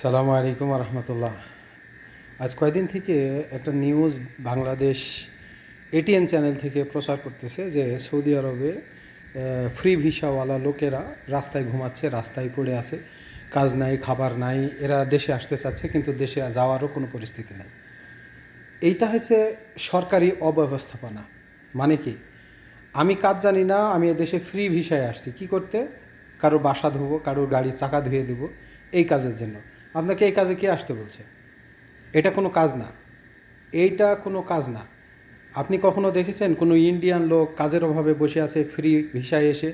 সালামু আলাইকুম রহমতুল্লাহ। আজ কয়েকদিন থেকে একটা নিউজ বাংলাদেশ এটিএন চ্যানেল থেকে প্রচার করতেছে যে সৌদি আরবে ফ্রি ভিসাওয়ালা লোকেরা রাস্তায় ঘুমাচ্ছে, রাস্তায় পড়ে আছে, কাজ নাই, খাবার নাই, এরা দেশে আসতে চাচ্ছে কিন্তু দেশে যাওয়ারও কোনো পরিস্থিতি নেই। এইটা হচ্ছে সরকারি অব্যবস্থাপনা। মানে কি, আমি কাজ জানি না, আমি দেশে ফ্রি ভিসায় আসছি কি করতে? কারোর বাসা ধোবো, কারোর গাড়ির চাকা ধুয়ে দেবো, এই কাজের জন্য। আপনাকে এই কাজে কে আসতে বলছে? এটা কোনো কাজ না, এইটা কোনো কাজ না। আপনি কখনো দেখেছেন কোনো ইন্ডিয়ান লোক কাজের অভাবে বসে আছে ফ্রি ভিসায় এসে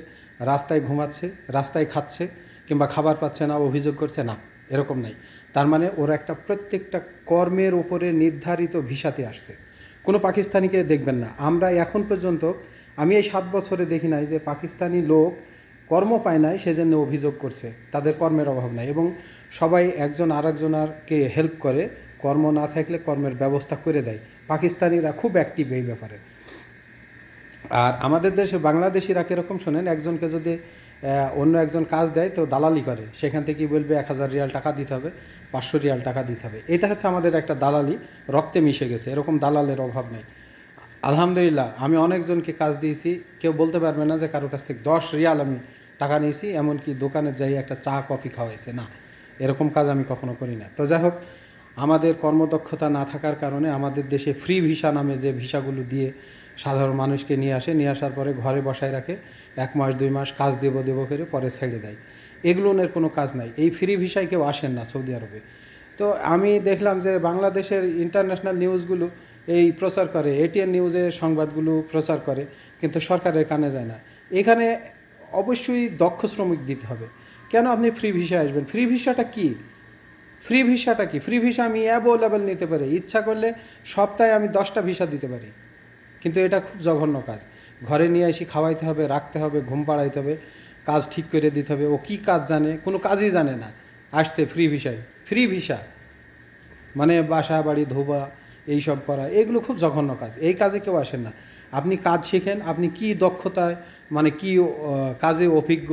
রাস্তায় ঘুমাচ্ছে, রাস্তায় খাচ্ছে, কিংবা খাবার পাচ্ছে না, অভিযোগ করছে? না, এরকম নাই। তার মানে ওরা একটা প্রত্যেকটা কর্মের উপরে নির্ধারিত ভিসাতে আসছে। কোনো পাকিস্তানিকে দেখবেন না, আমরা এখন পর্যন্ত, আমি এই 7 বছরে দেখি নাই যে পাকিস্তানি লোক কর্ম পায় নাই সেজন্য অভিযোগ করছে। তাদের কর্মের অভাব নাই এবং সবাই একজন আরেকজনকে হেল্প করে, কর্ম না থাকলে কর্মের ব্যবস্থা করে দেয়। পাকিস্তানিরা খুব অ্যাক্টিভ এই ব্যাপারে। আর আমাদের দেশে বাংলাদেশিরা কীরকম শোনেন, একজনকে যদি অন্য একজন কাজ দেয় তো দালালি করে, সেখান থেকে বলবে 1000 রিয়াল টাকা দিতে হবে, 500 রিয়াল টাকা দিতে হবে। এটা হচ্ছে আমাদের একটা দালালি, রক্তে মিশে গেছে। এরকম দালালের অভাব নেই। আলহামদুলিল্লাহ, আমি অনেকজনকে কাজ দিয়েছি, কেউ বলতে পারবে না যে কারোর কাছ থেকে 10 রিয়াল আমি টাকা নিয়েছি, এমনকি দোকানে যাই একটা চা কফি খাওয়াইছে, না, এরকম কাজ আমি কখনো করি না। তো যাই হোক, আমাদের কর্মদক্ষতা না থাকার কারণে আমাদের দেশে ফ্রি ভিসা নামে যে ভিসাগুলো দিয়ে সাধারণ মানুষকে নিয়ে আসে, নিয়ে আসার পরে ঘরে বসায় রাখে, 1 মাস 2 মাস কাজ দেব করে পরে ছেড়ে দেয়। এগুলোর কোনো কাজ নাই। এই ফ্রি ভিসায় কেউ আসেন না সৌদি আরবে। তো আমি দেখলাম যে বাংলাদেশের ইন্টারন্যাশনাল নিউজগুলো এই প্রচার করে, এটিএন নিউজে সংবাদগুলো প্রচার করে, কিন্তু সরকারের কানে যায় না। এখানে অবশ্যই দক্ষ শ্রমিক দিতে হবে। কেন আপনি ফ্রি ভিসা আসবেন? ফ্রি ভিসাটা কি? ফ্রি ভিসাটা কি? ফ্রি ভিসা আমি অ্যাভেলেবেল নিতে পারি, ইচ্ছা করলে সপ্তাহে আমি 10টা ভিসা দিতে পারি। কিন্তু এটা খুব জঘন্য কাজ। ঘরে নিয়ে এসে খাওয়াইতে হবে, রাখতে হবে, ঘুম পাড়াইতে হবে, কাজ ঠিক করে দিতে হবে। ও কী কাজ জানে? কোনো কাজই জানে না, আসছে ফ্রি ভিসায়। ফ্রি ভিসা মানে বাসা বাড়ি ধোবা, এইসব করা, এগুলো খুব জঘন্য কাজ। এই কাজে কেউ আসেন না। আপনি কাজ শিখেন, আপনি কি দক্ষতায়, মানে কি কাজে অভিজ্ঞ,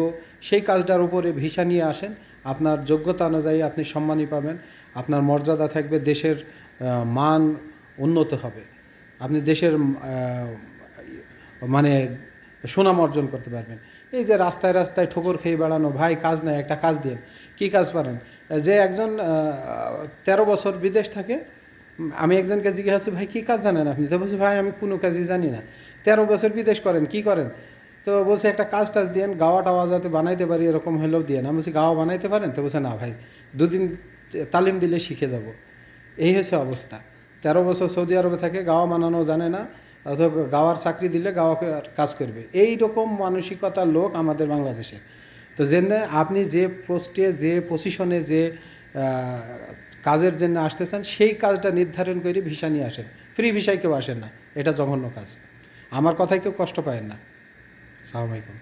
সেই কাজটার উপরে ভিসা নিয়ে আসেন। আপনার যোগ্যতা অনুযায়ী আপনি সম্মানী পাবেন, আপনার মর্যাদা থাকবে, দেশের মান উন্নত হবে, আপনি দেশের মানে সুনাম অর্জন করতে পারবেন। এই যে রাস্তায় রাস্তায় ঠোকর খেয়ে বেড়ানো, ভাই কাজ নেই, একটা কাজ দিন, কী কাজ পারেন? যে একজন 13 বছর বিদেশ থাকে, আমি একজনকে জিজ্ঞাসা, ভাই কী কাজ জানেন আপনি? তো বলছি, ভাই আমি কোনো কাজই জানি না। 13 বছর বিদেশ করেন, কি করেন? তো বলছে একটা কাজ টাজ দিয়েন, গাওয়া টাওয়া যাতে বানাইতে পারি এরকম হলেও দিয়েন। আমি বলছি, গাওয়া বানাইতে পারেন? তো বলছে, না ভাই, 2 দিন তালিম দিলে শিখে যাব। এই হচ্ছে অবস্থা। 13 বছর সৌদি আরবে থাকে, গাওয়া বানানো জানে না, অথবা গাওয়ার চাকরি দিলে গাওয়াকে কাজ করবে। এই রকম মানসিকতার লোক আমাদের বাংলাদেশে। তো জেনে আপনি যে পোস্টে, যে পজিশনে, যে কাজের জন্য আসতেছেন, সেই কাজটা নির্ধারণ করে ভিসা নিয়ে আসেন। ফ্রি ভিসায় কেউ আসেন না, এটা জঘন্য কাজ। আমার কথায় কেউ কষ্ট পায় না। আসসালামু আলাইকুম।